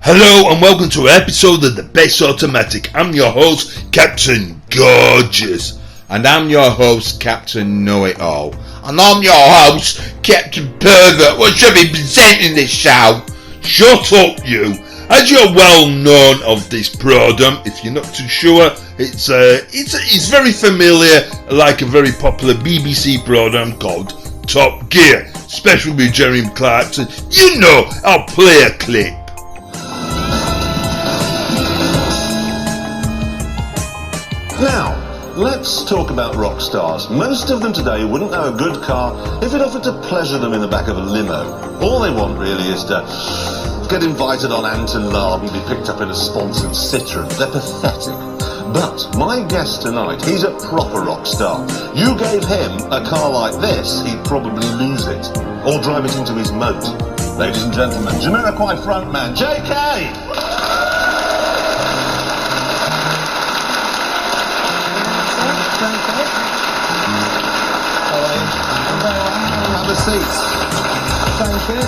Hello and welcome to an episode of The Best Automatic. I'm your host, Captain Gorgeous. And I'm your host, Captain Know-It-All. And I'm your host, Captain Pervert. What should be presenting this show? Shut up, you. As you're well known of this program, if you're not too sure, it's very familiar, like a very popular BBC program called Top Gear, especially with Jeremy Clarkson. You know, I'll play a clip. Now, let's talk about rock stars. Most of them today wouldn't know a good car if it offered to pleasure them in the back of a limo. All they want really is to get invited on Anton Lab and be picked up in a sponsored Citroen. They're pathetic. But my guest tonight, he's a proper rock star. You gave him a car like this, he'd probably lose it or drive it into his moat. Ladies and gentlemen, Jamiroquai frontman JK! Have a seat. Thank you.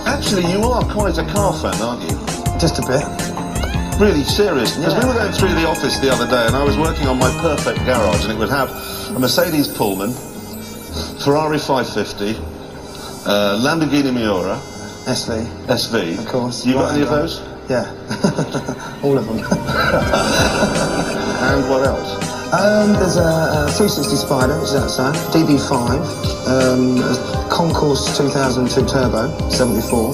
Actually, you are quite a car fan, aren't you? Just a bit. Really serious. Because we were going through the office the other day and I was working on my perfect garage and it would have a Mercedes Pullman, Ferrari 550, Lamborghini Miura, SV. Of course. You got any of those? Yeah. All of them. And what else? There's a 360 Spider, which is outside, DB5, a Concourse 2002 Turbo, 74.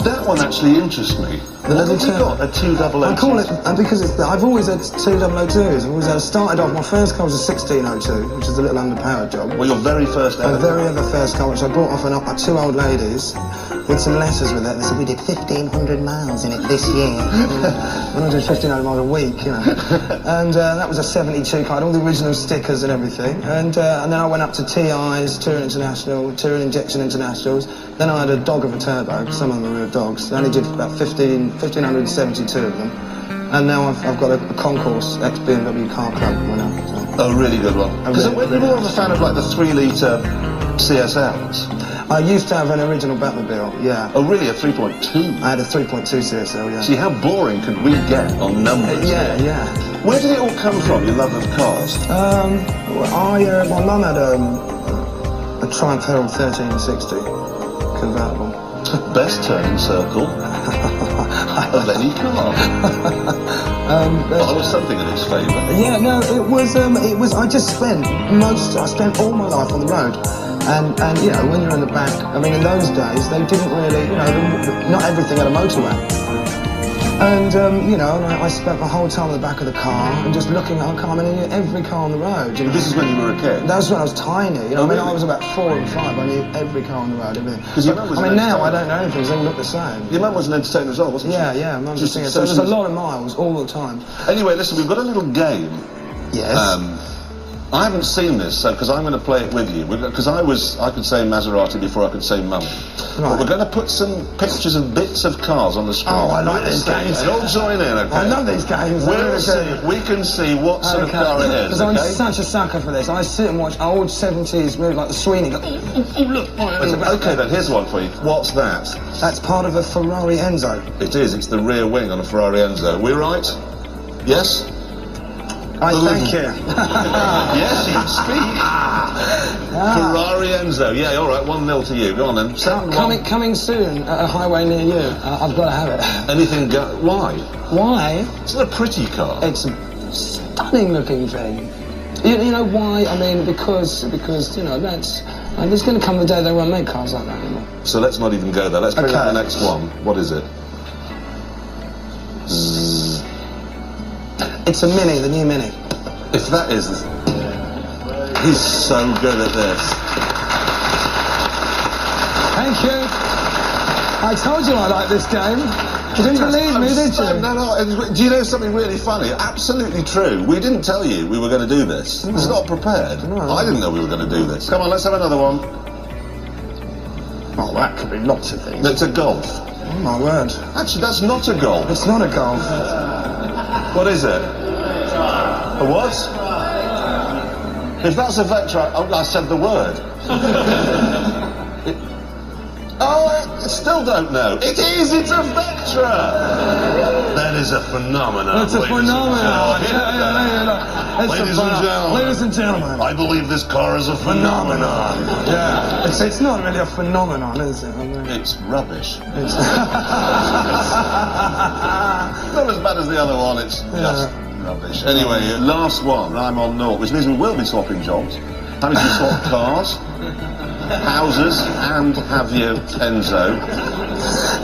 That one actually interests me. The little What have you got? A 2002? I call it, because I've always had 2002s. I've always started off, my first car was a 1602, which is a little underpowered job. Well, your very first ever? My very ever first car, which I bought off two old ladies, with some letters with it. They said, we did 1,500 miles in it this year. When I did 1,500 miles a week, you know. And that was a 72 car, had all the original stickers and everything. And then I went up to TIs, Touring International, Touring Injection Internationals. Then I had a dog of a turbo, because some of them are real dogs. I only did about 1,572 of them. And now I've got a Concourse ex-BMW car club winner. So. Oh, really good one. Because you're more of a fan of like the 3-litre CSLs. I used to have an original Batmobile, yeah. Oh, really? A 3.2? I had a 3.2 CSL, yeah. See, how boring could we get on numbers? Yeah. Where did it all come from, your love of cars? My mum had a Triumph Herald 1360 convertible. Best turning circle of any car. I was something in its favour. Yeah, no, it was, I spent all my life on the road. And you know, when you're in the back, I mean, in those days, they didn't really, you know, not everything had a motorway. And, you know, I spent my whole time in the back of the car and just looking at a car, I mean, every car on the road. You know? This is when you were a kid? That was when I was tiny, you know, Oh, really? I was about 4 and 5, I knew every car on the road, everything. I mean, now I don't know anything, they all look the same. Your mum was an entertainer as well, wasn't she? Yeah, Mum's a singer, so there's a lot of miles all the time. Anyway, listen, we've got a little game. Yes. I haven't seen this, so because I'm going to play it with you. Because I could say Maserati before I could say Mummy. But we're going to put some pictures of bits of cars on the screen. Oh, I like these games. And all join in, okay? I love these games. We can see what sort of car it is, because I'm such a sucker for this. I sit and watch old 70s movies like the Sweeney. Go, look. Okay, then, here's one for you. What's that? That's part of a Ferrari Enzo. It is. It's the rear wing on a Ferrari Enzo. We right? Yes? Thank you. Yes, you speak. Ferrari Enzo. Yeah, all right, 1-0 to you. Go on then. Coming soon at a highway near you. I've got to have it. Anything go... Why? Why? It's not a pretty car. It's a stunning looking thing. You know why? I mean, because you know, there's going to come the day they won't make cars like that anymore. So let's not even go there. Let's bring up the next one. What is it? Zzz. It's a Mini, the new Mini. If that is... He's so good at this. Thank you. I told you I like this game. You didn't believe me, did you? No. Do you know something really funny? Absolutely true. We didn't tell you we were going to do this. It's not prepared. No. I didn't know we were going to do this. Come on, let's have another one. Oh, that could be lots of things. It's a Golf. Oh, my word. Actually, that's not a Golf. It's not a Golf. What is it? A what? If that's a Vectra, I said the word. Oh, I still don't know. It is. It's a Vectra. That is a phenomenon. It's a phenomenon. Ladies and gentlemen, I believe this car is a phenomenon. Yeah. It's not really a phenomenon, is it? I mean, It's rubbish. it's Not as bad as the other one. It's just rubbish. Anyway, last one. I'm on naught, which means we will be swapping jobs. Having to swap cars, houses, and have your Enzo.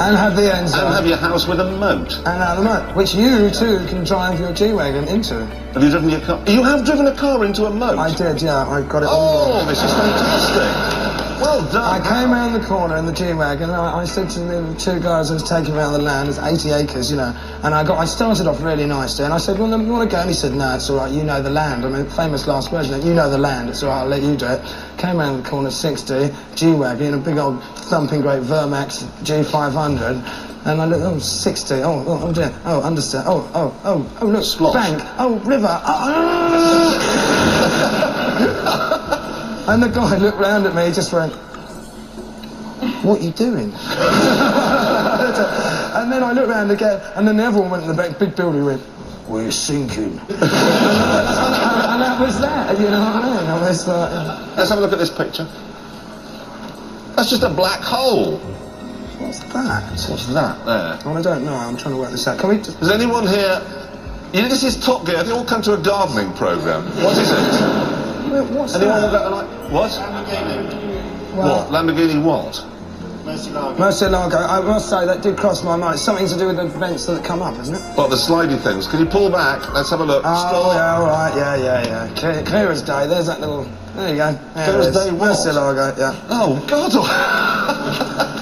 and have the Enzo. And have your house with a moat. And have the moat, which you too can drive your G-Wagon into. Have you driven your car? You have driven a car into a moat? I did, yeah. I got it Oh, on. this is fantastic. Well done. I came around the corner in the G-Wagon and I said to the two guys I was taking around the land, it's 80 acres, you know, and I started off really nicely and I said, well, you want to go? And he said, no, it's all right, you know the land. I mean, famous last words, you know the land, it's all right, I'll let you do it. Came around the corner, 60, G-Wagon, a big old thumping great Vermax G500. And I looked, oh, 60, oh dear, oh, understand, oh, look, Splosh. bank, oh, river, And the guy looked round at me, just went, what are you doing? And then I looked round again, and then the other one went in the back, big building, went, we're sinking. and that was that, you know what I mean? I was like... Let's have a look at this picture. That's just a black hole. What's that? What's that there? Well, I don't know, I'm trying to work this out. Can we... Does anyone here... You know, this is Top Gear. They all come to a gardening programme. What is it? What's Anyone that? will go like... What? Well, What? Lamborghini what? Murcielago, I must say, that did cross my mind. It's something to do with the events that come up, isn't it? What, the slidey things? Can you pull back? Let's have a look. Oh, Stop. yeah, all right, yeah. Clear as day, there's that little... There you go. Clear as day what? Murcielago, yeah. Oh, God.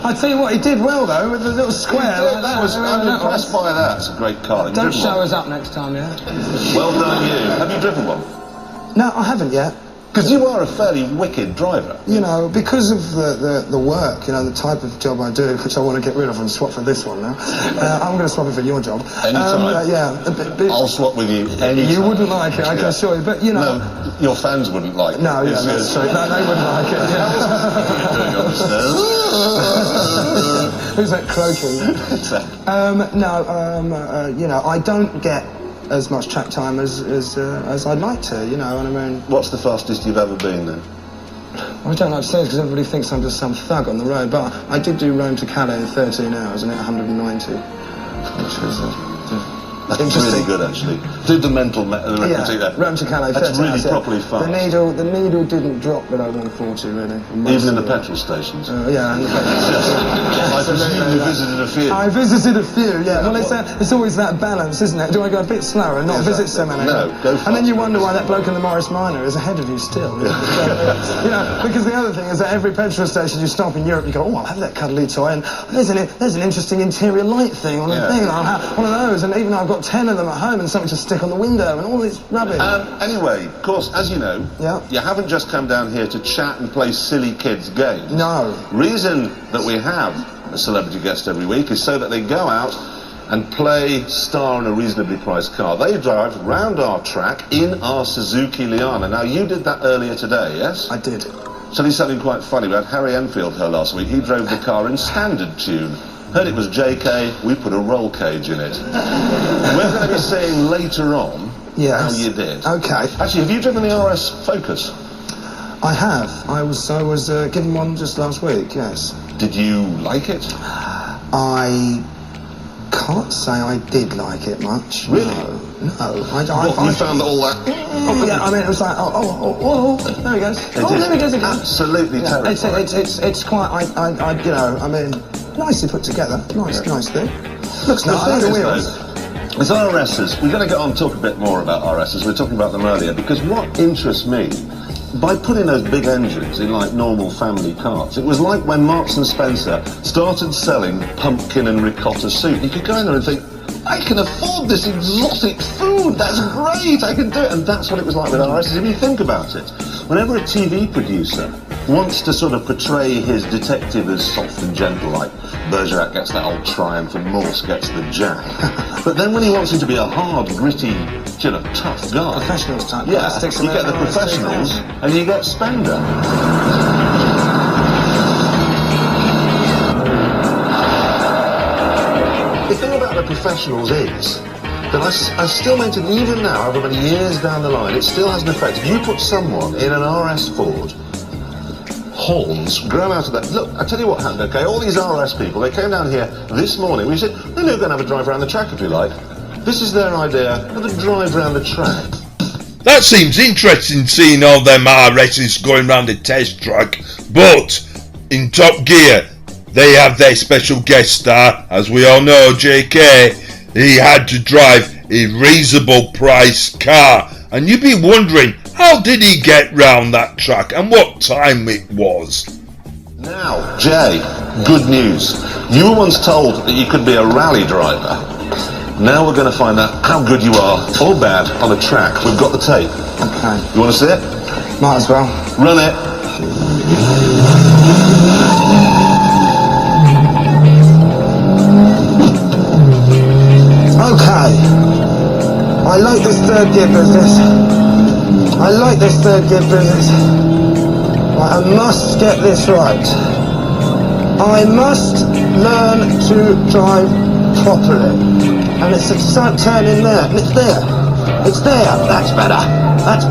I tell you what, he did well, though, with the little square. Like that was, I'm impressed by that. It's a great car. Have you Don't driven show one? us up next time, yeah? Well done, you. Have you driven one? No, I haven't yet. Because you are a fairly wicked driver. You know, because of the work, you know, the type of job I do, which I want to get rid of and swap for this one now. I'm going to swap it for your job. Anytime. Yeah. I'll swap with you anytime. You wouldn't like it, I can assure you. But, you know... No, your fans wouldn't like it. No, yeah, that's true. No, they wouldn't like it. Yeah. What are you doing upstairs? Who's that croaking? You know, I don't get as much track time as I'd like to, you know, and I mean... What's the fastest you've ever been, then? I don't like to say this because everybody thinks I'm just some thug on the road, but I did do Rome to Calais in 13 hours and hit 190, which was That's interesting. really good, actually. Do the mental arithmetic there. Rome to Calais, That's 13 really hours, properly fast. The needle didn't drop below 140, really. Even in the petrol stations. Yeah, and the petrol stations. I presume you visited a few. I visited a few, yeah. Well, it's always that balance, isn't it? Do I go a bit slower and not visit so many? No, go fast. And then you wonder why that bloke in the Morris Minor is ahead of you still. You know, because the other thing is that every petrol station you stop in Europe, you go, oh, I'll have that cuddly toy, and there's an interesting interior light thing on the thing, and I'll have one of those, and even though I've got 10 of them at home and something to stick on the window and all this rubbish. Anyway, of course, as you know, you haven't just come down here to chat and play silly kids' games. No. Reason that we have a celebrity guest every week is so that they go out and play star in a reasonably priced car. They drive round our track in our Suzuki Liana. Now, you did that earlier today, yes? I did. So there's something quite funny. We had Harry Enfield here last week. He drove the car in standard tune. Heard it was JK, we put a roll cage in it. We're going to be saying later on how you did. Okay. Actually, have you driven the RS Focus? I have. I was given one just last week, yes. Did you like it? I can't say I did like it much. Really? No. You found all that... Oh, yeah, I mean, it was like, there he goes. There he goes again. Absolutely terrifying. It's quite, you know, I mean, nicely put together. Nice thing. Looks nice. The wheels. With RSs, we're going to get on and talk a bit more about RSs. We were talking about them earlier, because what interests me, by putting those big engines in like normal family cars, it was like when Marks and Spencer started selling pumpkin and ricotta soup. You could go in there and think, I can afford this exotic food, that's great, I can do it. And that's what it was like with RSs. If you think about it, whenever a TV producer wants to sort of portray his detective as soft and gentle, like Bergerac gets that old triumph and Morse gets the jab. But then when he wants him to be a hard, gritty, you know, tough guy... Professionals type. Yeah, you get the professionals and you get Spender. professionals is that I still maintain, even now, however many years down the line, it still has an effect. If you put someone in an RS Ford, horns grow out of that. Look, I tell you what happened, okay? All these RS people, they came down here this morning. We said, they're going to have a drive around the track if you like. This is their idea of a drive around the track. That seems interesting, seeing all them RSs going round the test track, but in Top Gear they have their special guest star, as we all know, JK. He had to drive a reasonable price car, and you'd be wondering, how did he get round that track and what time it was? Now, Jay, good news. You were once told that you could be a rally driver. Now we're going to find out how good you are, or bad, on a track. We've got the tape. Okay. You want to see it? Might as well. Run it. Okay. I like this third gear business. Right, I must get this right. I must learn to drive properly. And it's a slight turn in there. And it's there. That's better. That's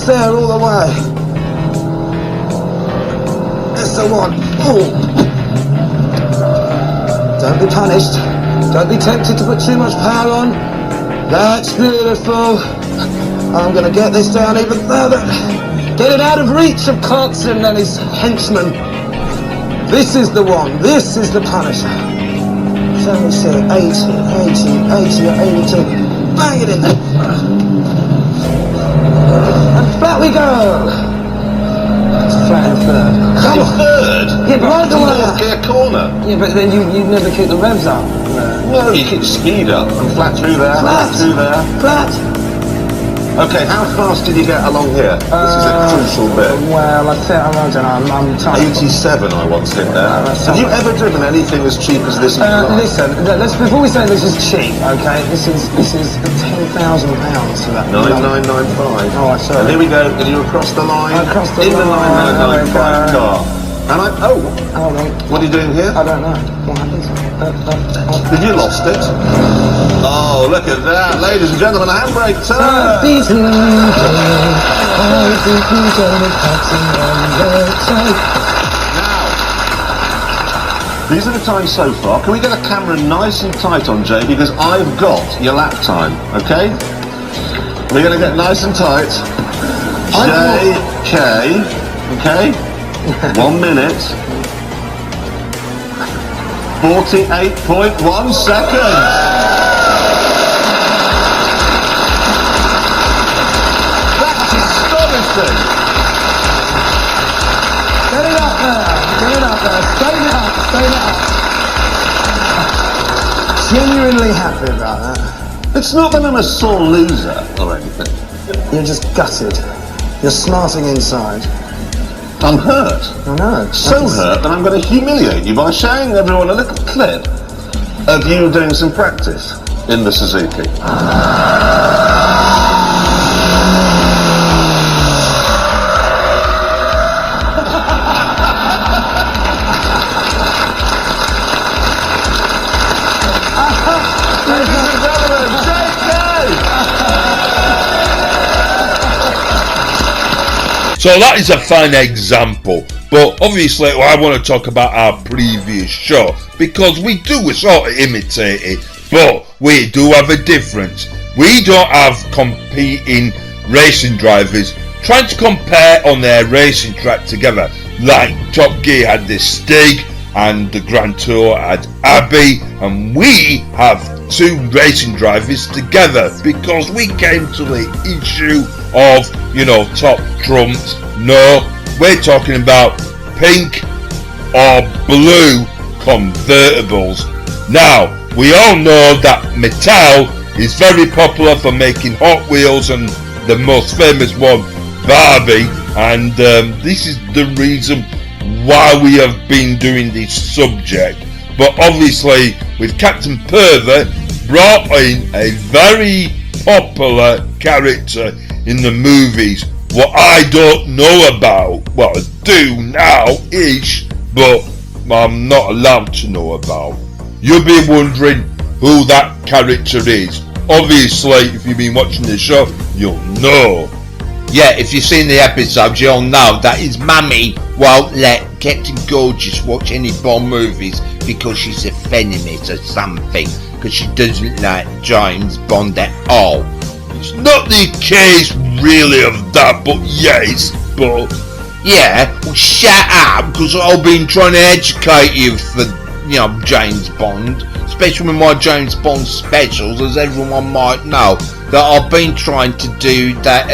there all the way. That's the one. Ooh. Don't be punished. Don't be tempted to put too much power on. That's beautiful. I'm going to get this down even further. Get it out of reach of Clarkson and his henchmen. This is the one. This is the Punisher. So we see 80 or 82. Bang it in there. And flat we go. It's flat in third. Come on. Third? Yeah, but right the way. Gear corner. Yeah, but then you never keep the revs up. No, you keep speed up. And flat through there. Flat. Through there. Flat. Okay, how fast did you get along here? This is a crucial bit. Well, I think, I don't know, I'm tired. 87 I once hit there. Have you ever driven anything as cheap as this in your life? Listen, before we say this is cheap, okay, this is £10,000 for that. 9995. Oh, sorry. And here we go, and you're across the line. Across the in line. the 9995 car. And Hold on. What are you doing here? I don't know. What happens? Have you lost it? Oh, look at that. Ladies and gentlemen, a handbrake turn. Now, these are the times so far. Can we get a camera nice and tight on Jay? Because I've got your lap time, okay? We're going to get nice and tight. JK, okay? 1 minute. 48.1 seconds. That's astonishing. Get it up there. Stay it up. Genuinely happy about that. It's not that I'm a sore loser or anything. You're just gutted. You're smarting inside. I'm hurt. I know. So hurt that I'm going to humiliate you by showing everyone a little clip of you doing some practice in the Suzuki. Ladies and gentlemen, JK! So that is a fine example, but obviously I want to talk about our previous show, because we do sort of imitate it, but we do have a difference. We don't have competing racing drivers trying to compare on their racing track together, like Top Gear had this Stig and the Grand Tour had Abbey, and we have two racing drivers together because we came to the issue of, top trumps. No, we're talking about pink or blue convertibles. Now, we all know that Mattel is very popular for making Hot Wheels, and the most famous one, Barbie, and this is the reason why we have been doing this subject. But obviously, with Captain Pervert, brought in a very popular character in the movies. What I don't know about, well, I do now-ish, but I'm not allowed to know about. You'll be wondering who that character is. Obviously, if you've been watching the show, you'll know. Yeah, if you've seen the episodes, you'll know that his mummy won't let Captain Gorgeous watch any Bond movies because she's a feminist or something, because she doesn't like James Bond at all. It's not the case really of that, but yes, but... Yeah, well shut up, because I've been trying to educate you for, James Bond, especially with my James Bond specials, as everyone might know, that I've been trying to do that,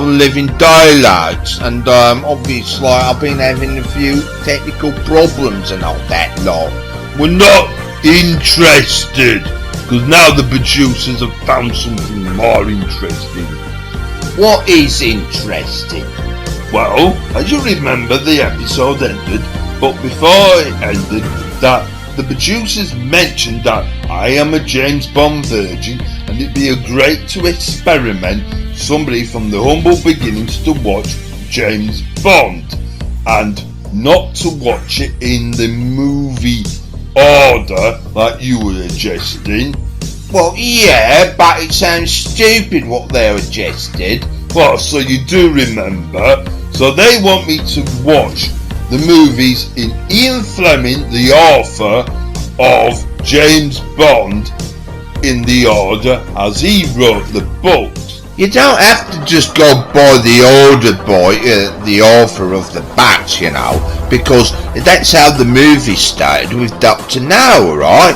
living dialogues, and obviously I've been having a few technical problems and all that lot. We're not interested, because now the producers have found something more interesting. What is interesting? Well, as you remember, the episode ended, but before it ended, that the producers mentioned that I am a James Bond virgin, and it'd be great to experiment somebody from the humble beginnings to watch James Bond, and not to watch it in the movie order like you were suggesting. Well, yeah, but it sounds stupid what they suggested. Well, so you do remember. So they want me to watch the movies in Ian Fleming, the author of James Bond, in the order as he wrote the books. You don't have to just go by the order by the author of the books, because that's how the movie started with Dr. No, right?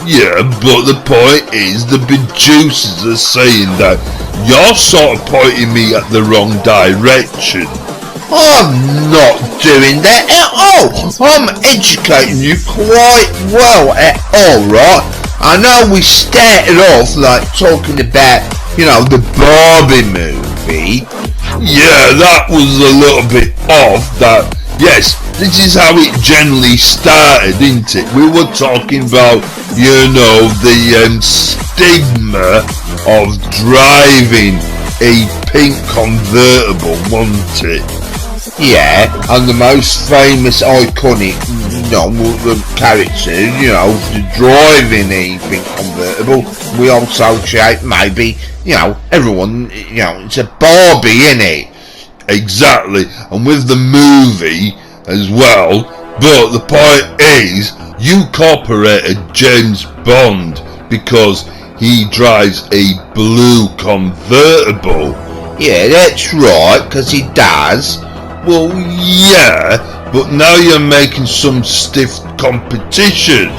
Yeah, but the point is the producers are saying that you're sort of pointing me at the wrong direction. I'm not doing that at all. I'm educating you quite well at all, right? I know we started off like talking about, the Barbie movie. Yeah, that was a little bit off. That, yes, this is how it generally started, isn't it? We were talking about, the stigma of driving a pink convertible, wasn't it? Yeah, and the most famous iconic, character, the driving a pink convertible, we also shout maybe, everyone, it's a Barbie, innit? Exactly, and with the movie as well, but the point is, you incorporated James Bond because he drives a blue convertible. Yeah, that's right, because he does. Well, yeah, but now you're making some stiff competition.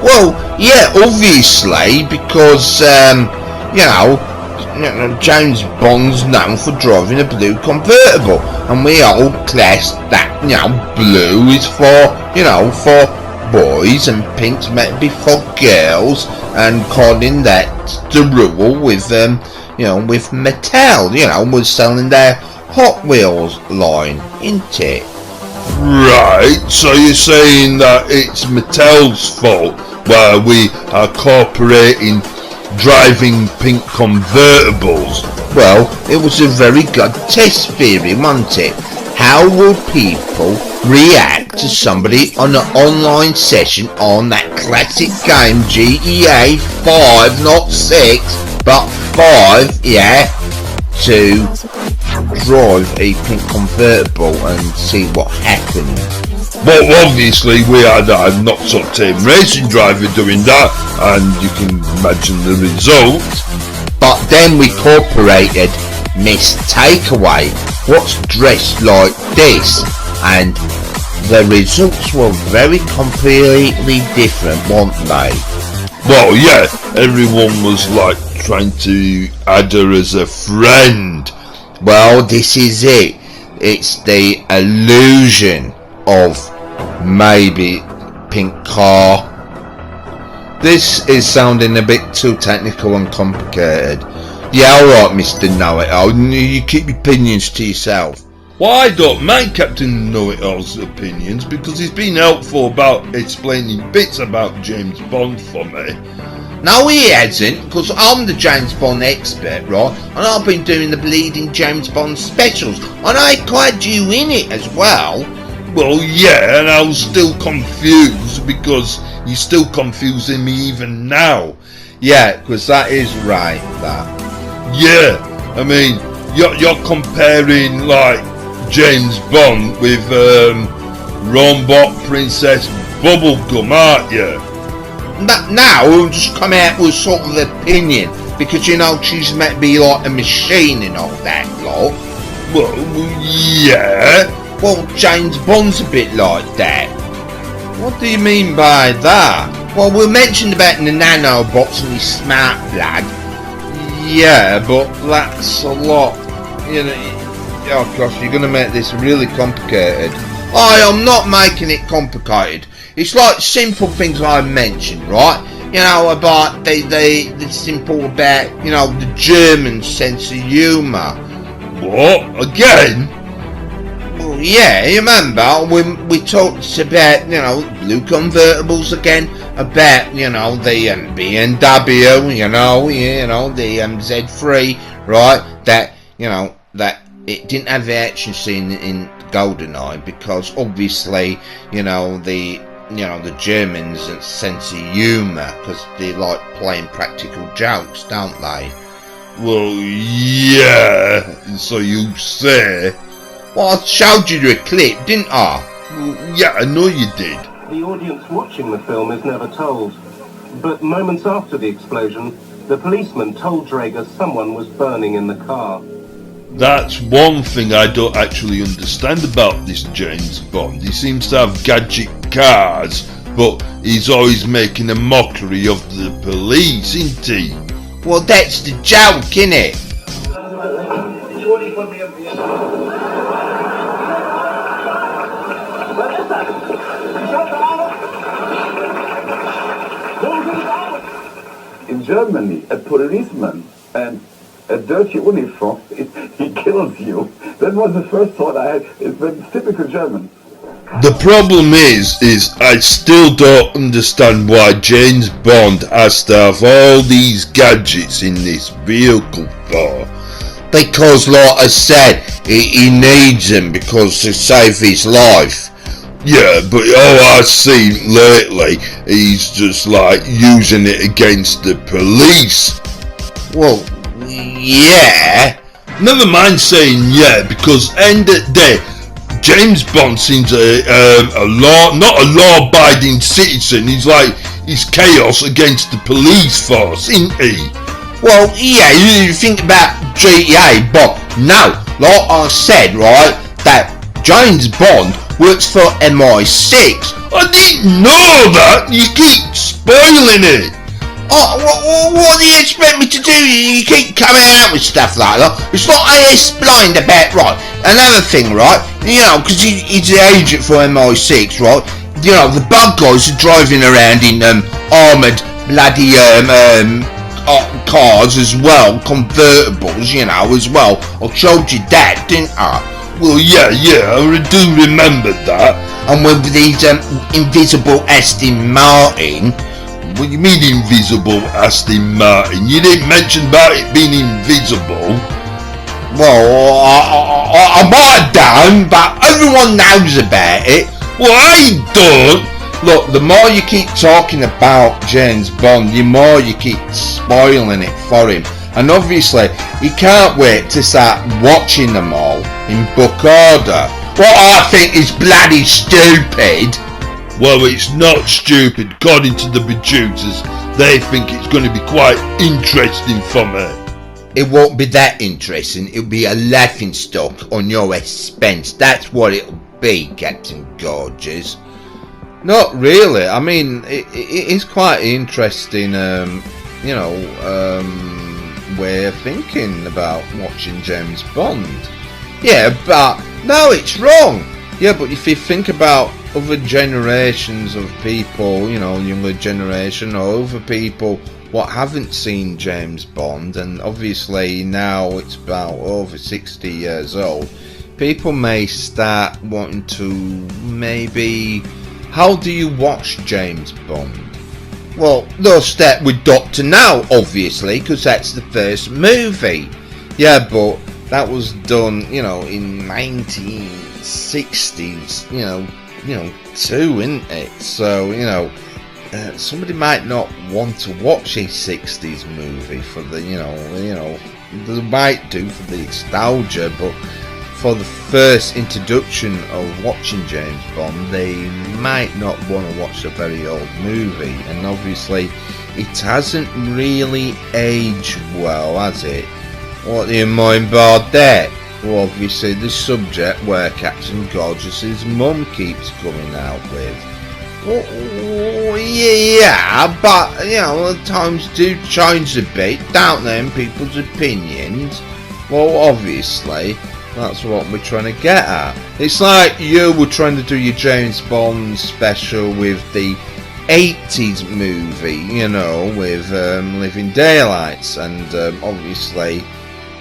Well, yeah, obviously, because, James Bond's known for driving a blue convertible, and we all class that, blue is for, for boys, and pink's meant to be for girls, and calling that the rule with, with Mattel, was selling their Hot Wheels line, isn't it? Right, so you're saying that it's Mattel's fault where we are incorporating driving pink convertibles? Well, it was a very good test theory, wasn't it? How will people react to somebody on an online session on that classic game GTA 5, not 6, but 5, yeah, to drive a pink convertible and see what happened? Well, obviously we had a not-so-tame racing driver doing that, and you can imagine the result. But then we incorporated Miss Takeaway, what's dressed like this, and the results were very completely different, weren't they? Well, yeah, everyone was like trying to add her as a friend. Well, this is it. It's the illusion of maybe pink car. This is sounding a bit too technical and complicated. Yeah, alright, Mr. Know-It-All. You keep your opinions to yourself. Well, I don't mind Captain Know-It-All's opinions because he's been helpful about explaining bits about James Bond for me. No, he hasn't, because I'm the James Bond expert, right? And I've been doing the bleeding James Bond specials, and I include you in it as well. Well, yeah, and I was still confused because you're still confusing me even now. Yeah, because that is right, that. Yeah, I mean, you're comparing like James Bond with Robot Princess Bubblegum, aren't you? Now we'll just come out with sort of opinion because you know she's meant to be like a machine and all that lot. Well, yeah. Well, James Bond's a bit like that. What do you mean by that? Well, we mentioned about the nanobots and his smart blood. Yeah, but that's a lot. You know, oh gosh, you're going to make this really complicated. I'm not making it complicated. It's like simple things I mentioned, right? You know, about the simple about, you know, the German sense of humour. What? Again? Well, yeah, you remember when we talked about, you know, blue convertibles again, about, you know, the BMW, you know, the Z3, right? That, you know, that it didn't have the action scene in GoldenEye because obviously, you know, the Germans and sense of humour because they like playing practical jokes, don't they? Well, yeah, so you say. Well, I showed you the clip, didn't I? Well, yeah, I know you did. The audience watching the film is never told, but moments after the explosion, the policeman told Drager someone was burning in the car. That's one thing I don't actually understand about this James Bond. He seems to have gadget cars, but he's always making a mockery of the police, isn't he? Well, that's the joke, innit? In Germany, a policeman and a dirty uniform, he kills you. That was the first thought I had. It's typical German. The problem is I still don't understand why James Bond has to have all these gadgets in this vehicle for. Because, like I said, he needs them because to save his life. Yeah, but all I've seen lately, he's just like using it against the police. Well, yeah. Never mind saying yeah, because end of the day, James Bond seems not a law-abiding citizen. He's chaos against the police force, isn't he? Well, yeah, you think about GTA, but no, like I said, right, that James Bond works for MI6. I didn't know that. You keep spoiling it. Oh, what do you expect me to do? You keep coming out with stuff like that. It's like I explained about, right, another thing, right, you know, because he's the agent for MI6, right, you know, the bad guys are driving around in armoured bloody cars as well, convertibles, you know, as well. I showed you that, didn't I? Well, yeah, I do remember that. And with these invisible Aston Martin. What do you mean invisible Aston Martin? You didn't mention about it being invisible. Well, I might have done, but everyone knows about it. Well, I don't. Look, the more you keep talking about James Bond, the more you keep spoiling it for him. And obviously, he can't wait to start watching them all in book order. What I think is bloody stupid. Well, it's not stupid. According to the producers, they think it's going to be quite interesting for me. It won't be that interesting. It'll be a laughing stock on your expense. That's what it'll be, Captain Gorgeous. Not really. I mean, it is quite interesting, way of thinking about watching James Bond. Yeah, but no, it's wrong. Yeah, but if you think about other generations of people, you know, younger generation or other people what haven't seen James Bond, and obviously now it's about over 60 years old, people may start wanting to maybe, how do you watch James Bond? Well, they'll start with Doctor No, obviously, because that's the first movie. Yeah, but that was done, you know, in 19 60s, too, isn't it? So, somebody might not want to watch a 60s movie for the, they might do for the nostalgia, but for the first introduction of watching James Bond, they might not want to watch a very old movie, and obviously it hasn't really aged well, has it? What do you mean by that? Well, obviously the subject where Captain Gorgeous's mum keeps coming out with. Well, yeah, but, times do change a bit, don't they, in people's opinions? Well, obviously, that's what we're trying to get at. It's like you were trying to do your James Bond special with the 80s movie, with Living Daylights, and obviously,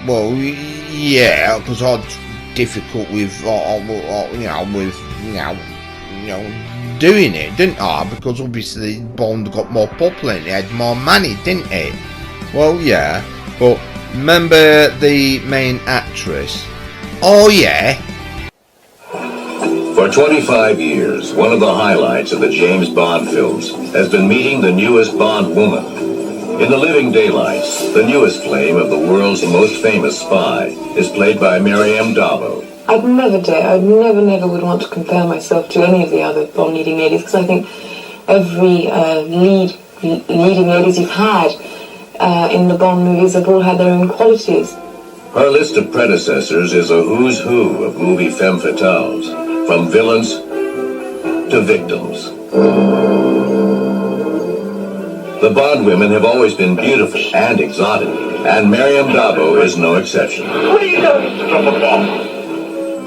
well, yeah, because I'm difficult with, doing it, didn't I? Because obviously Bond got more popular and he had more money, didn't he? Well, yeah, but remember the main actress? Oh, yeah. For 25 years, one of the highlights of the James Bond films has been meeting the newest Bond woman. In The Living Daylights, the newest flame of the world's most famous spy is played by Miriam Dabo. I'd never dare, I'd never would want to compare myself to any of the other Bond leading ladies, because I think every leading ladies you've had in the Bond movies have all had their own qualities. Her list of predecessors is a who's who of movie femme fatales, from villains to victims. The Bond women have always been beautiful and exotic, and Miriam Dabo is no exception. What are you doing, Mr. Bond?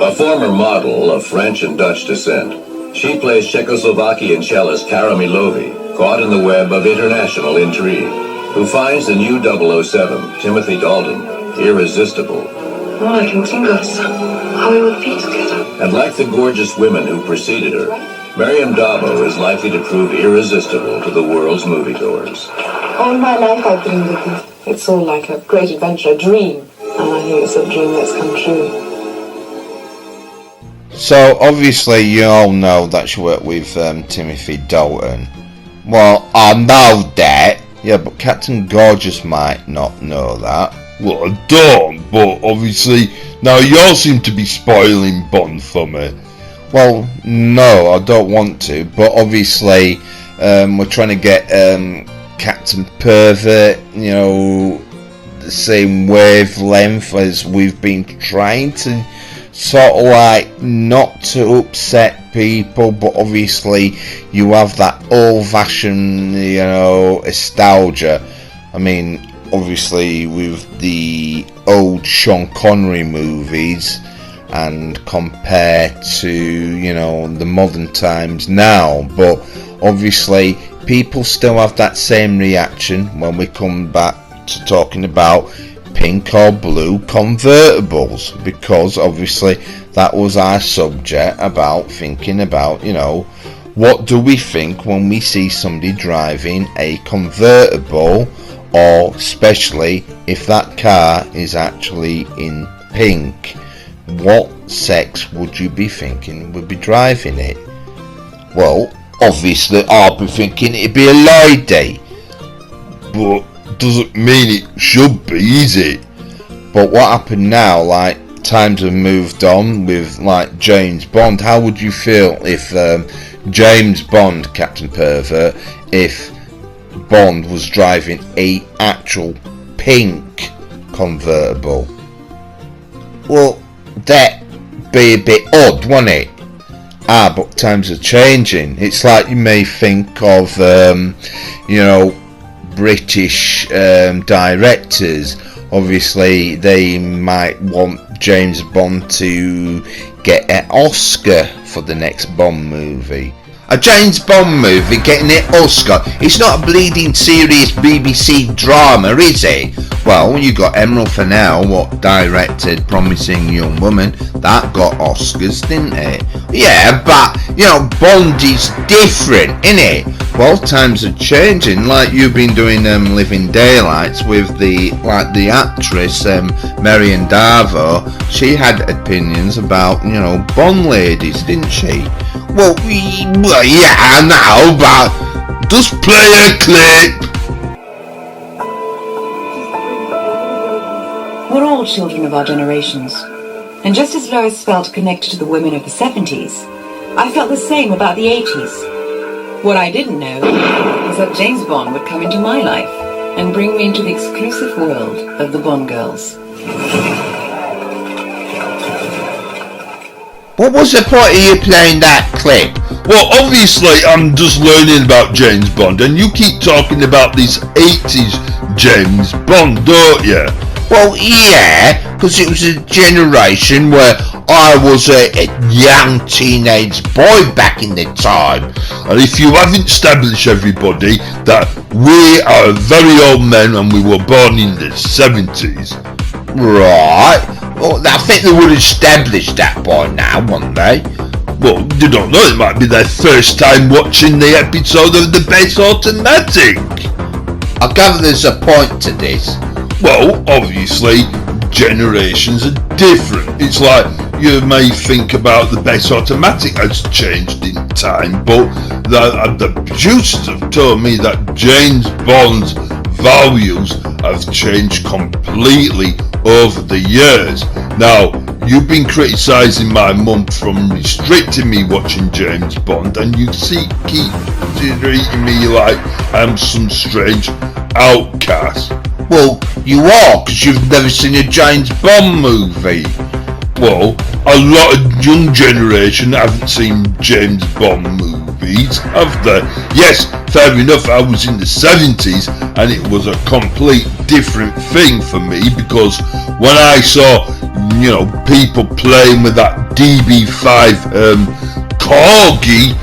A former model of French and Dutch descent, she plays Czechoslovakian cellist Kara Milovi, caught in the web of international intrigue, who finds the new 007, Timothy Dalton, irresistible. All I can think of is how we would be together. And like the gorgeous women who preceded her, Miriam Dabo is likely to prove irresistible to the world's moviegoers. All my life I've been looking. It's all like a great adventure, a dream. And I think it's a dream that's come true. So, obviously, you all know that she worked with Timothy Dalton. Well, I know that. Yeah, but Captain Gorgeous might not know that. Well, I don't, but obviously, now you all seem to be spoiling Bond for me. Well, no, I don't want to, but obviously, we're trying to get Captain Pervert, the same wavelength as we've been trying to sort of like not to upset people, but obviously you have that old-fashioned, nostalgia. I mean, obviously with the old Sean Connery movies, and compared to, the modern times now, but obviously people still have that same reaction when we come back to talking about pink or blue convertibles, because obviously that was our subject about thinking about, what do we think when we see somebody driving a convertible, or especially if that car is actually in pink. What sex would you be thinking would be driving it? Well, obviously I'd be thinking it'd be a lady. But doesn't mean it should be, is it? But what happened now, like, times have moved on with, like, James Bond. How would you feel if James Bond, Captain Pervert, if Bond was driving a actual pink convertible? Well, that'd be a bit odd, wouldn't it? But times are changing. It's like you may think of, British directors. Obviously, they might want James Bond to get an Oscar for the next Bond movie. A James Bond movie getting an Oscar? It's not a bleeding serious BBC drama, is it? Well, you got Emerald Fennell, what directed Promising Young Woman. That got Oscars, didn't it? Yeah, but, Bond is different, innit? Well, times are changing. Like you've been doing Living Daylights with the actress Marion Darvo. She had opinions about Bond ladies, didn't she? Well, yeah, I know, but Just play a clip. We're all children of our generations. And just as Lois felt connected to the women of the 70s, I felt the same about the 80s. What I didn't know was that James Bond would come into my life and bring me into the exclusive world of the Bond girls. what was the point of you playing that clip? Well, obviously, I'm just learning about James Bond, and you keep talking about this 80s James Bond, don't you? Well, yeah, because it was a generation where I was a young teenage boy back in the time. And if you haven't established, everybody, that we are very old men and we were born in the 70s. Right. Well, I think they would have established that by now, wouldn't they? Well, you don't know, it might be their first time watching the episode of The Base Automatic. I gather there's a point to this. Well, obviously, generations are different. It's like you may think about The Base Automatic has changed in time, but the producers have told me that James Bond's values have changed completely over the years. Now, you've been criticising my mum from restricting me watching James Bond, and you keep treating me like I'm some strange outcast. Well, you are, because you've never seen a James Bond movie. Well, a lot of young generation haven't seen James Bond movies, have they? Yes, fair enough, I was in the 70s and it was a complete different thing for me, because when I saw, people playing with that DB5 Corgi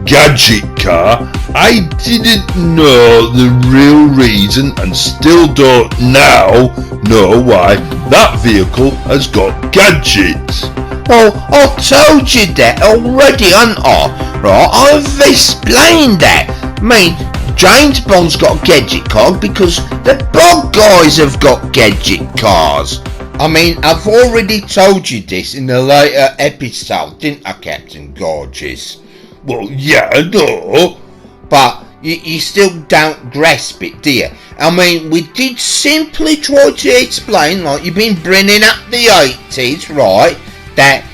gadget car, I didn't know the real reason, and still don't now know why that vehicle has got gadgets. Well, I told you that already, haven't I? Right, I've explained that. I mean, James Bond's got a gadget car because the Bond guys have got gadget cars. I mean, I've already told you this in a later episode, didn't I, Captain Gorgeous? Well, yeah, I know. But you still don't grasp it, do you? I mean, we did simply try to explain, like you've been bringing up the 80s, right? That,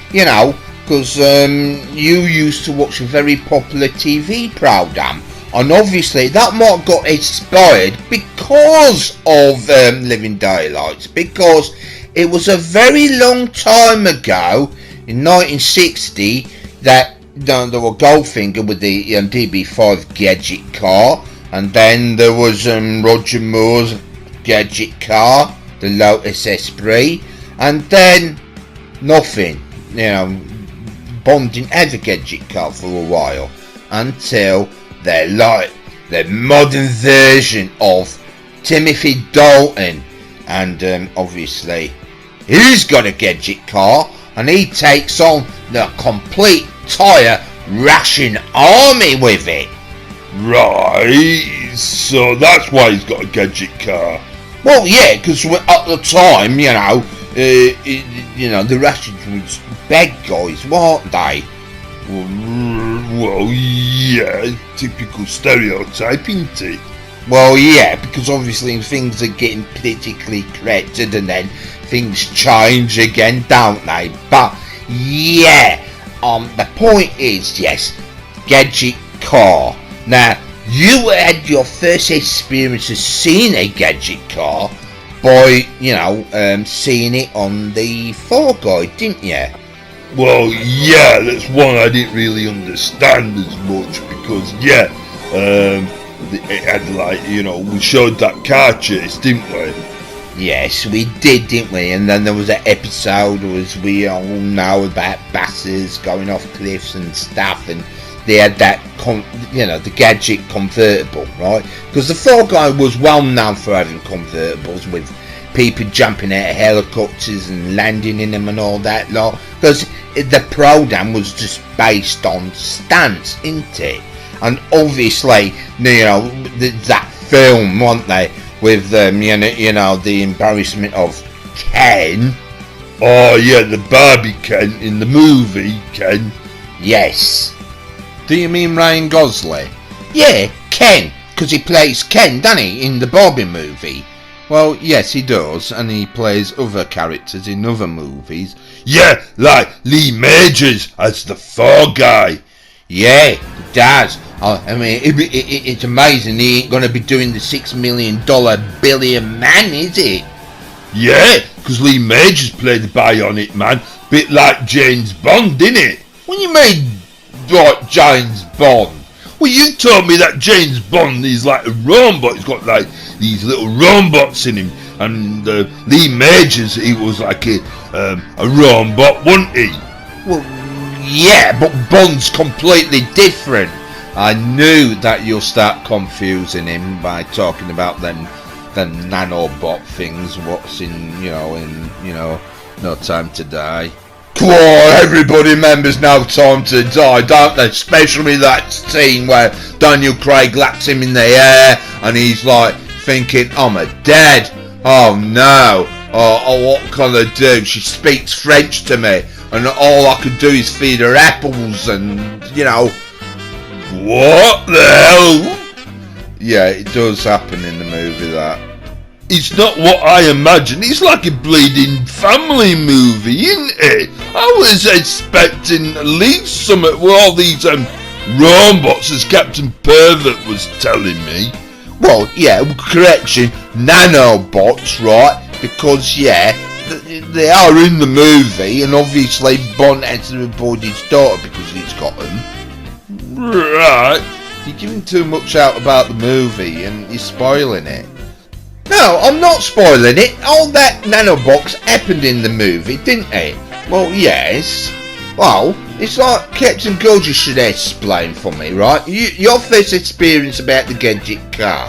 because you used to watch a very popular TV programme. And obviously that might have got inspired because of Living Daylights. Because it was a very long time ago, in 1960, that there were Goldfinger with the DB5 gadget car, and then there was Roger Moore's gadget car, the Lotus Esprit, and then nothing. Bond didn't have a gadget car for a while until the modern version of Timothy Dalton, and obviously he's got a gadget car and he takes on the complete entire Russian army with it. Right, so that's why he's got a gadget car. Well, yeah, because at the time, the Russians were bad guys, weren't they? Well, yeah, typical stereotype, isn't it? Well, yeah, because obviously things are getting politically corrected and then things change again, don't they? But, yeah, the point is, yes, gadget car. Now, you had your first experience of seeing a gadget car by, seeing it on the Fall Guy, didn't you? Well, yeah, that's one I didn't really understand as much, because, yeah, it had we showed that car chase, didn't we? Yes, we did, didn't we? And then there was an episode, as we all know, about buses going off cliffs and stuff, and they had that, the gadget convertible, right? Because the Fall Guy was well known for having convertibles with people jumping out of helicopters and landing in them and all that lot, because the programme was just based on stunts, isn't it? and obviously, you know, that film, weren't they, with you know, the embarrassment of Ken. Oh yeah, the Barbie Ken in the movie Ken. Yes. Do you mean Ryan Gosling? Yeah, Ken, because he plays Ken, doesn't he, in the Barbie movie? Well, yes, he does, and he plays other characters in other movies. Yeah, like Lee Majors as the Fall Guy. Yeah, he does. I mean, it's amazing he ain't going to be doing the $6 million billion man, is it? Yeah, because Lee Majors played the Bionic Man, bit like James Bond, didn't it? What do you mean, like James Bond? Well, you told me that James Bond is like a robot. He's got like these little robots in him. And Lee Majors, he was like a robot, wasn't he? Well, yeah, but Bond's completely different. I knew that you'll start confusing him by talking about them nanobot things. What's in No Time to Die. Come on, everybody remembers No Time to Die, don't they? Especially that scene where Daniel Craig laps him in the air and he's like thinking, I'm dead. Oh no. Oh, what can I do? She speaks French to me and all I can do is feed her apples and, you know. What the hell? Yeah, it does happen in the movie, that. It's not what I imagine. It's like a bleeding family movie, isn't it? I was expecting at least something with all these robots, as Captain Pervert was telling me. Well, yeah, correction, nanobots, right? Because, yeah, they are in the movie, and obviously Bond has to avoid his daughter because he's got them. Right. You're giving too much out about the movie, and you're spoiling it. No, I'm not spoiling it. All that nanobots happened in the movie, didn't it? Well, yes. Well, it's like Captain Gorgeous should explain for me, right? Your first experience about the gadget car.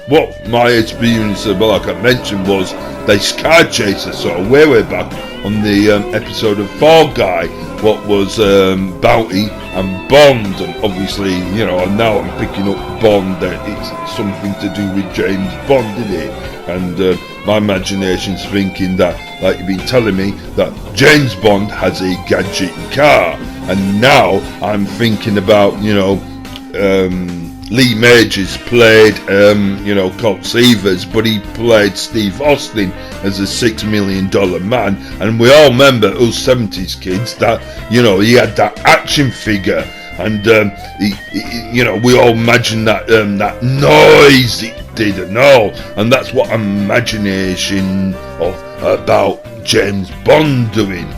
Well, my experience, like I mentioned, was they car chased us sort of way back on the episode of Fall Guy, what was Bounty and Bond, and obviously, you know, now I'm picking up Bond, that it's something to do with James Bond, isn't it? And my imagination's thinking that, like you've been telling me, that James Bond has a gadget car, and now I'm thinking about, you know, Lee Majors played, Colt Seavers, but he played Steve Austin as a $6 million man, and we all remember us 70s kids that, you know, he had that action figure, and we all imagine that that noise it did and all, and that's what I'm imagination of about James Bond doing.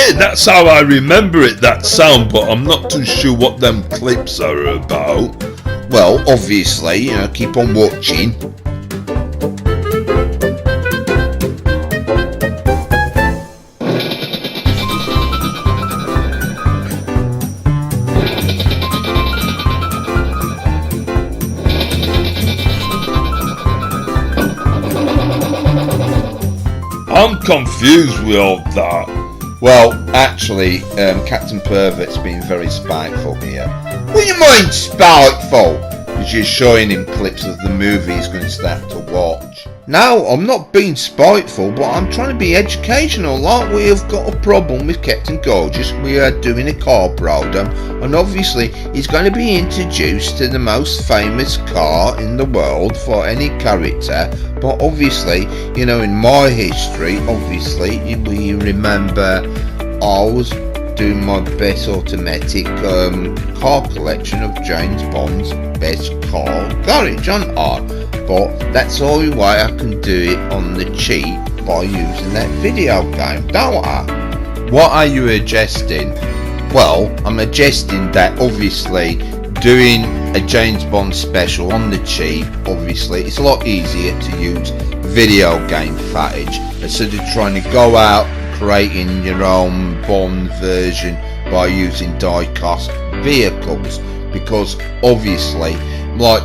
Yeah, that's how I remember it, that sound, but I'm not too sure what them clips are about. Well, obviously, you know, keep on watching. I'm confused with all that. Well, actually, Captain Pervert's been very spiteful here. What do you mean spiteful? He's just showing him clips of the movie he's going to start to watch. No, I'm not being spiteful, but I'm trying to be educational. Like, we have got a problem with Captain Gorgeous. We are doing a car program, and obviously he's going to be introduced to the most famous car in the world for any character. But obviously, you know, in my history, obviously, we remember I was doing my best automatic car collection of James Bond's best car garage, aren't I? But that's the only way I can do it on the cheap by using that video game, don't I? What are you suggesting? Well, I'm suggesting that obviously doing a James Bond special on the cheap, obviously it's a lot easier to use video game footage instead of trying to go out creating your own Bond version by using die-cast vehicles, because obviously, like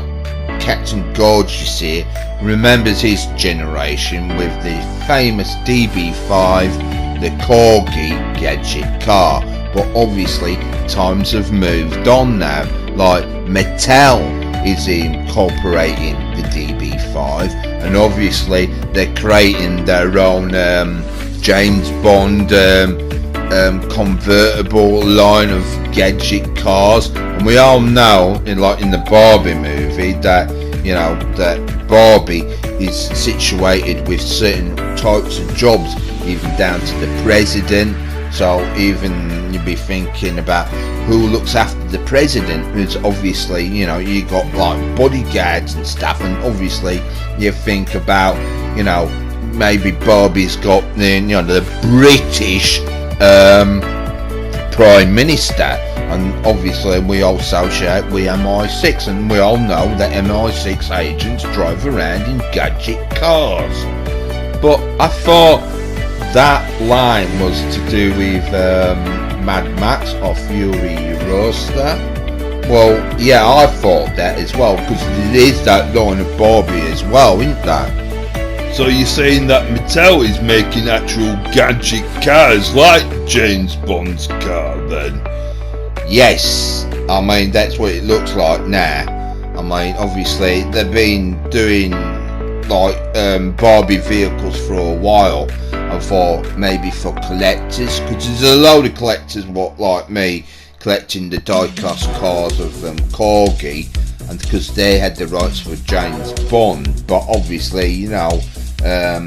Captain Gorgeous here remembers his generation with the famous DB5, the Corgi gadget car, but obviously times have moved on now. Like Mattel is incorporating the DB5, and obviously they're creating their own James Bond convertible line of gadget cars, and we all know, in the Barbie movie, that you know that Barbie is situated with certain types of jobs, even down to the president. So even you'd be thinking about who looks after the president, who's obviously, you know, you got like bodyguards and stuff, and obviously you think about, you know, maybe Barbie's got the British Prime Minister, and obviously we all associate with MI6, and we all know that MI6 agents drive around in gadget cars. But I thought that line was to do with Mad Max or Fury Roadster. Well, yeah, I thought that as well, because it is that line of Barbie as well, isn't that? So you're saying that Mattel is making actual gadget cars like James Bond's car then? Yes, I mean that's what it looks like now. I mean, obviously they've been doing like Barbie vehicles for a while, and for maybe for collectors, because there's a load of collectors what like me collecting the die-cast cars of Corgi, and because they had the rights for James Bond. But obviously, you know, there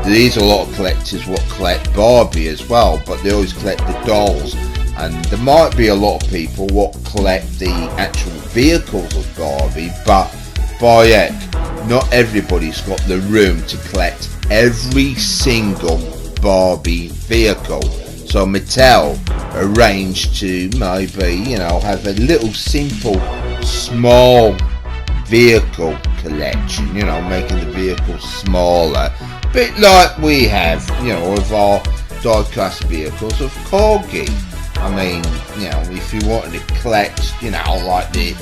is a lot of collectors what collect Barbie as well, but they always collect the dolls, and there might be a lot of people what collect the actual vehicles of Barbie, but by heck, not everybody's got the room to collect every single Barbie vehicle. So Mattel arranged to maybe, you know, have a little simple small vehicle collection, you know, making the vehicles smaller, bit like we have, you know, with our die-cast vehicles of Corgi. I mean, you know, if you wanted to collect, you know, like the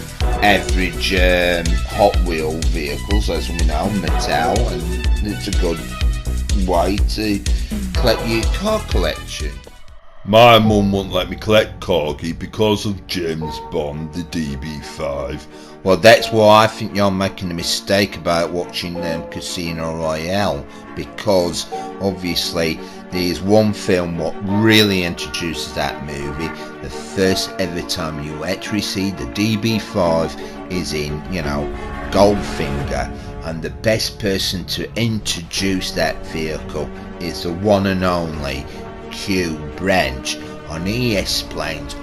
average Hot Wheel vehicles, as we know, Mattel, and it's a good way to collect your car collection. My mum wouldn't let me collect Corgi because of James Bond, the DB5. Well, that's why I think you're making a mistake about watching Casino Royale, because obviously there's one film what really introduces that movie. The first ever time you actually see the DB5 is in, you know, Goldfinger, and the best person to introduce that vehicle is the one and only Q Branch, and he explains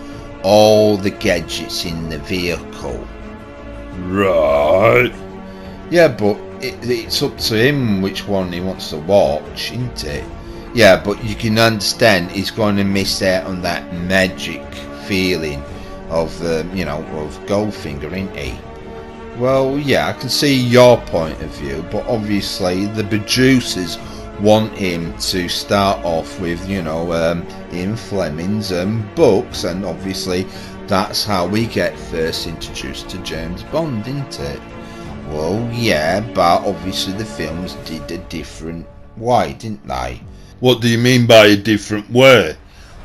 all the gadgets in the vehicle. Right. Yeah, but it's up to him which one he wants to watch, isn't it? Yeah, but you can understand he's going to miss out on that magic feeling of, of Goldfinger, isn't he? Well, yeah, I can see your point of view, but obviously the producers want him to start off with, Ian Fleming's books, and obviously that's how we get first introduced to James Bond, isn't it? Well, yeah, but obviously the films did a different way, didn't they? What do you mean by a different way?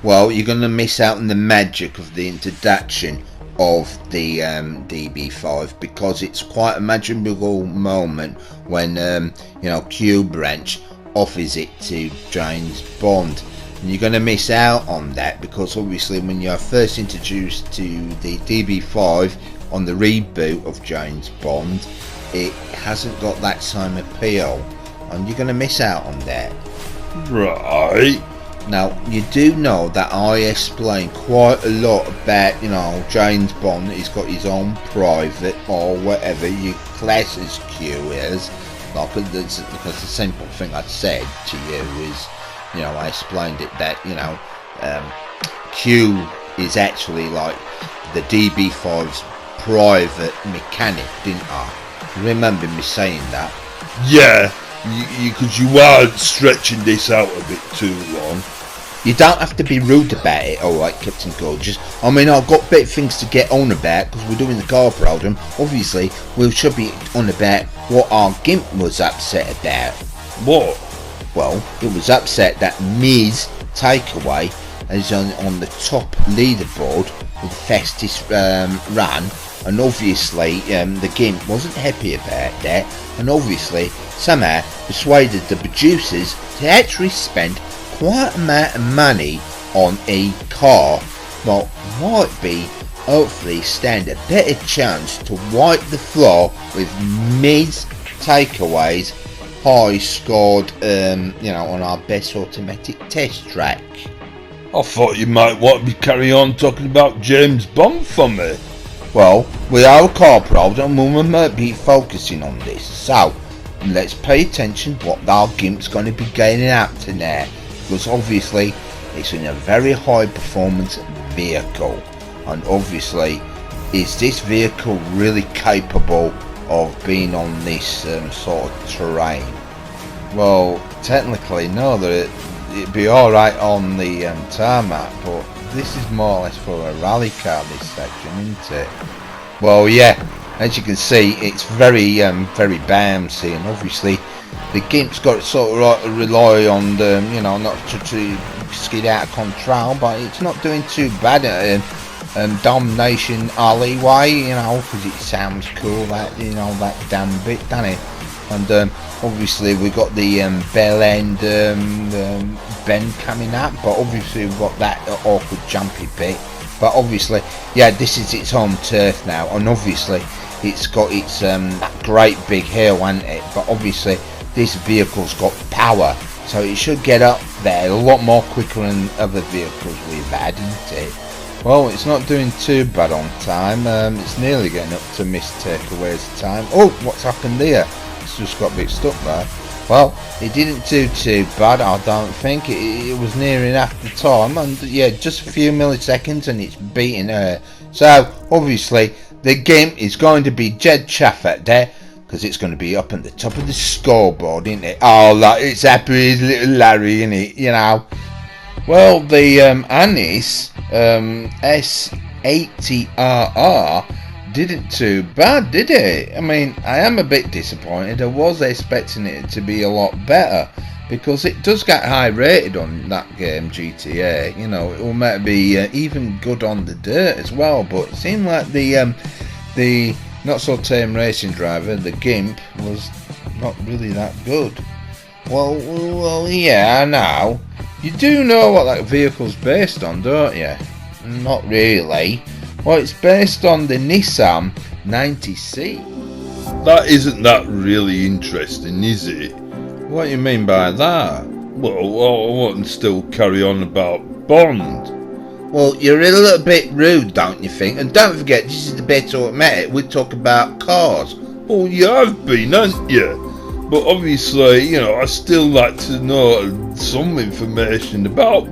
Well, you're going to miss out on the magic of the introduction of the DB5, because it's quite a magical moment when Q Branch offers it to James Bond, and you're going to miss out on that because obviously when you're first introduced to the DB5 on the reboot of James Bond, it hasn't got that same appeal, and you're going to miss out on that. Right. Now, you do know that I explain quite a lot about, James Bond. He's got his own private, or whatever you class as Q is. Because the simple thing I said to you is, I explained it that, Q is actually like the DB5's private mechanic, didn't I? You remember me saying that? Yeah. Because you are stretching this out a bit too long. You don't have to be rude about it, alright, Captain Gorgeous. I mean, I've got better things to get on about because we're doing the car program. Obviously, we should be on about what our Gimp was upset about. What? Well, it was upset that Ms. Takeaway is on the top leaderboard with the fastest run, and obviously the Gimp wasn't happy about that, and obviously somehow persuaded the producers to actually spend quite an amount of money on a car that might be hopefully stand a better chance to wipe the floor with Ms. Takeaway's high scored on our best automatic test track. I thought you might want me to carry on talking about James Bond for me. Well, with our car program, we might be focusing on this, so let's pay attention what our Gimp's going to be getting up to now, because obviously it's in a very high performance vehicle, and obviously is this vehicle really capable of being on this sort of terrain? Well, technically no, it'd be alright on the tarmac, but this is more or less for a rally car, this section, isn't it? Well, yeah, as you can see, it's very bouncy, and obviously the Gimp's got to sort of rely on the, not to skid out of control, but it's not doing too bad at Domination Alleyway, because it sounds cool, that damn bit, doesn't it? And obviously we've got the Bell End bend coming up, but obviously we've got that awkward jumpy bit. But obviously, yeah, this is its home turf now, and obviously it's got its that great big hill, hasn't it? But obviously this vehicle's got power, so it should get up there a lot more quicker than other vehicles we've had, isn't it? Well, it's not doing too bad on time. It's nearly getting up to Miss Takeaway's time. Oh, what's happened there? It's just got a bit stuck there. Well, it didn't do too bad, I don't think. It was near enough the time, and yeah, just a few milliseconds and it's beating her. So, obviously, the game is going to be dead chaff at there, because it's going to be up at the top of the scoreboard, isn't it? Oh, like, it's happy as little Larry, isn't it? Well, the Anis S80RR didn't too bad, did it? I mean, I am a bit disappointed. I was expecting it to be a lot better, because it does get high rated on that game, GTA. It will maybe be even good on the dirt as well, but it seemed like the not so tame racing driver, the Gimp, was not really that good. Well, yeah, I know. You do know what that vehicle's based on, don't you? Not really. Well, it's based on the Nissan 90C. That isn't that really interesting, is it? What do you mean by that? Well, I want to still carry on about Bond. Well, you're a little bit rude, don't you think? And don't forget, this is the bit automatic. We talk about cars. Well, you have been, haven't you? But obviously, you know, I still like to know some information about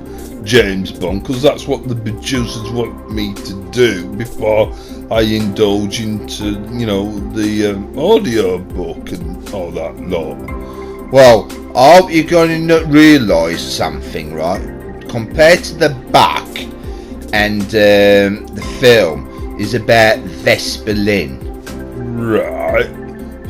James Bond, because that's what the producers want me to do before I indulge into, you know, the audio book and all that lot. Well, I hope you're going to realise something, right? Compared to the back and the film is about Vesper Lynn. Right.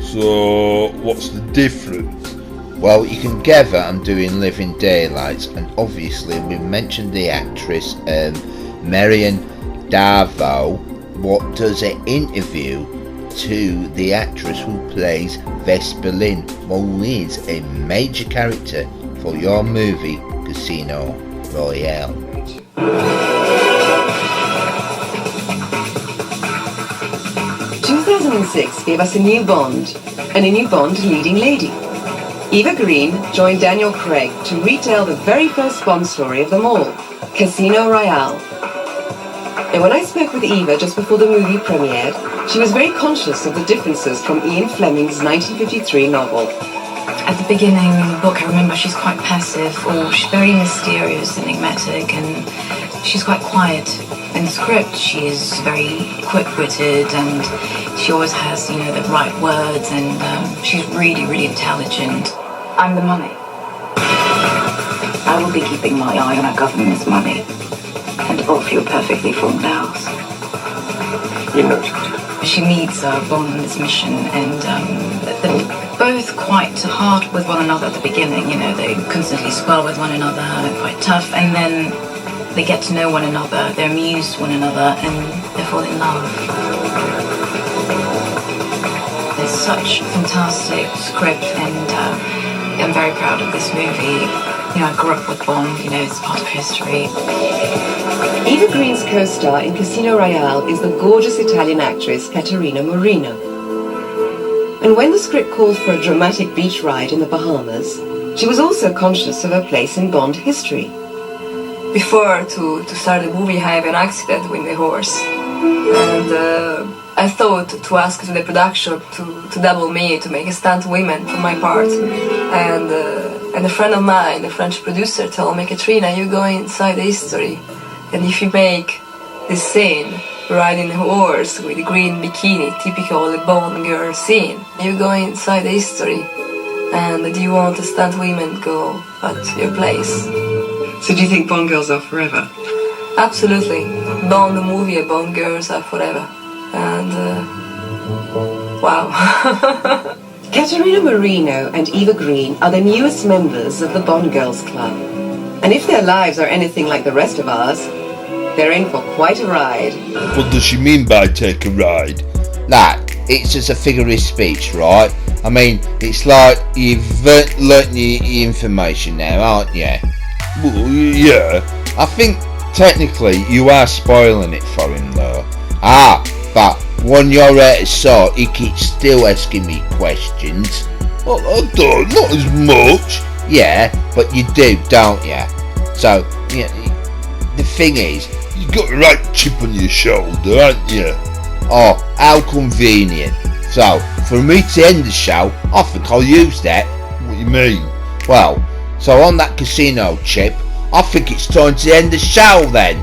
So, what's the difference? Well, you can gather I'm doing Living Daylights, and obviously we mentioned the actress Marion Darvo, what does an interview to the actress who plays Vesper Lynn, who is a major character for your movie Casino Royale. 2006 gave us a new Bond, and a new Bond leading lady. Eva Green joined Daniel Craig to retell the very first Bond story of them all, Casino Royale. And when I spoke with Eva just before the movie premiered, she was very conscious of the differences from Ian Fleming's 1953 novel. At the beginning of the book, I remember she's quite passive, or she's very mysterious, enigmatic, and she's quite quiet. In the script, she is very quick-witted, and she always has, you know, the right words, and she's really, really intelligent. I'm the money. I will be keeping my eye on our government's money, and offer you a perfectly formed house. You know. She meets Bond on this mission, and they're both quite hard with one another at the beginning. You know, they constantly squabble with one another, they're quite tough, and then they get to know one another, they amuse one another, and they fall in love. There's such fantastic script, and I'm very proud of this movie. You know, I grew up with Bond, you know, it's part of history. Eva Green's co-star in Casino Royale is the gorgeous Italian actress Caterina Moreno. And when the script called for a dramatic beach ride in the Bahamas, she was also conscious of her place in Bond history. Before to start the movie, I had an accident with the horse, and I thought to ask to the production to double me, to make a stunt woman for my part, and a friend of mine, a French producer, told me, Katrina, you go inside the history, and if you make this scene riding a horse with a green bikini, typical of the Bond girl scene, you go inside the history, and do you want a stunt woman go at your place? So do you think Bond girls are forever? Absolutely. Bond the movie and Bond girls are forever. And, wow. Caterina Moreno and Eva Green are the newest members of the Bond Girls Club. And if their lives are anything like the rest of ours, they're in for quite a ride. What does she mean by take a ride? Like, it's just a figure of speech, right? I mean, it's like you've learnt the information now, aren't you? Well, yeah. I think technically you are spoiling it for him though. But when you're out of sight, he keeps still asking me questions. Well, I don't, not as much. Yeah, but you do, don't you? So, you know, the thing is, you got the right chip on your shoulder, haven't you? Oh, how convenient. So, for me to end the show, I think I'll use that. What do you mean? Well, so on that casino chip, I think it's time to end the show then.